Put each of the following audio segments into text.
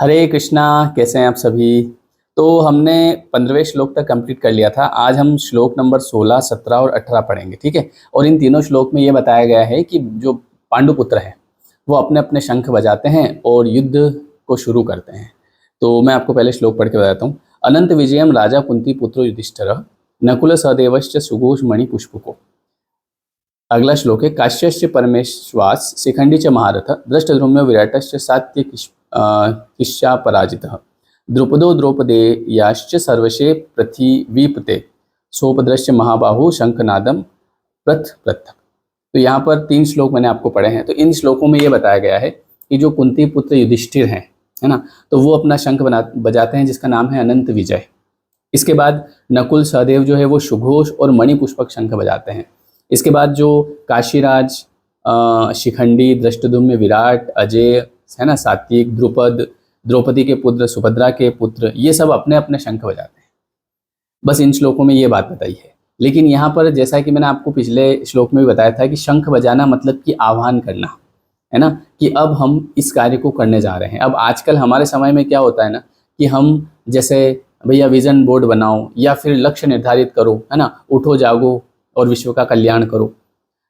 हरे कृष्णा। कैसे हैं आप सभी। तो हमने 15वें श्लोक तक कंप्लीट कर लिया था। आज हम श्लोक नंबर 16, 17 और 18 पढ़ेंगे, ठीक है। और इन तीनों श्लोक में ये बताया गया है कि जो पांडुपुत्र हैं वो अपने अपने शंख बजाते हैं और युद्ध को शुरू करते हैं। तो मैं आपको पहले श्लोक पढ़ के बताता हूँ। अनंत विजयम राजा कुंती पुत्रो युधिष्ठिर नकुल सहदेवश्च सुघोष मणि पुष्पको। अगला श्लोक है काश्यश्च परमेश्वास शिखंडी च महारथ दृष्टद्रुम्य विराटश्च सात्य किश्या पराजितः द्रुपदो द्रौपदेयाश्च सर्वशे पृथ्वीपते सोपद्रश्च महाबाहु शंखनादम प्रथ पृथक। तो यहाँ पर 3 श्लोक मैंने आपको पढ़े हैं। तो इन श्लोकों में ये बताया गया है कि जो कुंती पुत्र युधिष्ठिर हैं, है ना, तो वो अपना शंख बजाते हैं जिसका नाम है अनंत विजय। इसके बाद नकुल सहदेव जो है वो सुघोष और मणिपुष्पक शंख बजाते हैं। इसके बाद जो काशीराज, शिखंडी, दृष्टद्युम्न, विराट, अजय, है ना, सात्विक, द्रुपद, द्रौपदी के पुत्र, सुभद्रा के पुत्र, ये सब अपने अपने शंख बजाते हैं। बस इन श्लोकों में ये बात बताई है। लेकिन यहाँ पर जैसा कि मैंने आपको पिछले श्लोक में भी बताया था कि शंख बजाना मतलब कि आह्वान करना, है ना, कि अब हम इस कार्य को करने जा रहे हैं। अब आजकल हमारे समय में क्या होता है ना कि हम जैसे भैया विजन बोर्ड बनाओ या फिर लक्ष्य निर्धारित करो, है ना, उठो जागो और विश्व का कल्याण करो।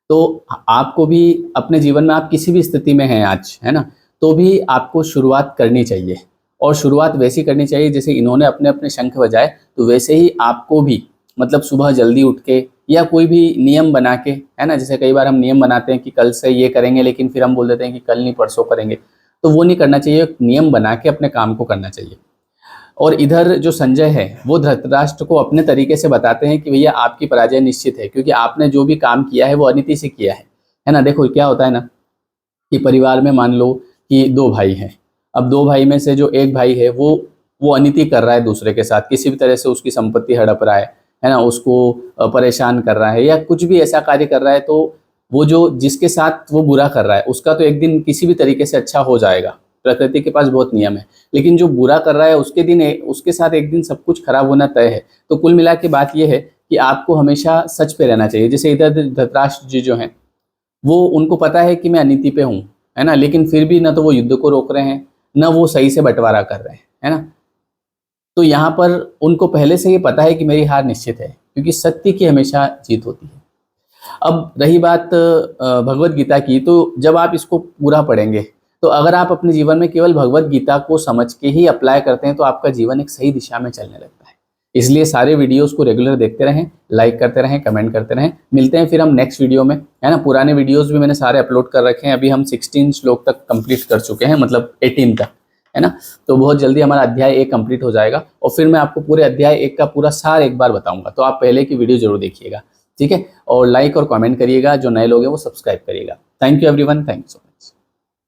तो आपको भी अपने जीवन में आप किसी भी स्थिति में हैं आज, है ना, तो भी आपको शुरुआत करनी चाहिए। और शुरुआत वैसी करनी चाहिए जैसे इन्होंने अपने अपने शंख बजाए, तो वैसे ही आपको भी मतलब सुबह जल्दी उठ के या कोई भी नियम बना के, है ना, जैसे कई बार हम नियम बनाते हैं कि कल से ये करेंगे लेकिन फिर हम बोल देते हैं कि कल नहीं परसों करेंगे, तो वो नहीं करना चाहिए। नियम बना के अपने काम को करना चाहिए। और इधर जो संजय है वो धृतराष्ट्र को अपने तरीके से बताते हैं कि भैया आपकी पराजय निश्चित है, क्योंकि आपने जो भी काम किया है वो अनीति से किया है ना। देखो क्या होता है ना कि परिवार में मान लो कि 2 भाई हैं। अब 2 भाई में से जो एक भाई है वो अनीति कर रहा है दूसरे के साथ, किसी भी तरह से उसकी संपत्ति हड़प रहा है ना, उसको परेशान कर रहा है या कुछ भी ऐसा कार्य कर रहा है, तो वो जो जिसके साथ वो बुरा कर रहा है उसका तो एक दिन किसी भी तरीके से अच्छा हो जाएगा। प्रकृति के पास बहुत नियम है। लेकिन जो बुरा कर रहा है उसके साथ एक दिन सब कुछ खराब होना तय है। तो कुल मिला के बात यह है कि आपको हमेशा सच पे रहना चाहिए। जैसे इधर धृतराष्ट्र जी जो हैं वो, उनको पता है कि मैं अनीति पे हूँ, है ना, लेकिन फिर भी ना तो वो युद्ध को रोक रहे हैं ना वो सही से बंटवारा कर रहे हैं, है ना। तो यहाँ पर उनको पहले से ये पता है कि मेरी हार निश्चित है, क्योंकि सत्य की हमेशा जीत होती है। अब रही बात भगवत गीता की, तो जब आप इसको पूरा पढ़ेंगे तो अगर आप अपने जीवन में केवल भगवत गीता को समझ के ही अप्लाई करते हैं तो आपका जीवन एक सही दिशा में चलने लगता है। इसलिए सारे वीडियोस को रेगुलर देखते रहें, लाइक करते रहें, कमेंट करते रहें। मिलते हैं फिर हम नेक्स्ट वीडियो में, है ना। पुराने वीडियोस भी मैंने सारे अपलोड कर रखे हैं। अभी हम 16 श्लोक तक कंप्लीट कर चुके हैं, मतलब 18 तक, है ना। तो बहुत जल्दी हमारा अध्याय 1 कंप्लीट हो जाएगा और फिर मैं आपको पूरे अध्याय 1 का पूरा सार एक बार बताऊंगा। तो आप पहले की वीडियो जरूर देखिएगा, ठीक है। और लाइक और कमेंट करिएगा। जो नए लोग हैं वो सब्सक्राइब करिएगा। Thank you everyone, thank you so much.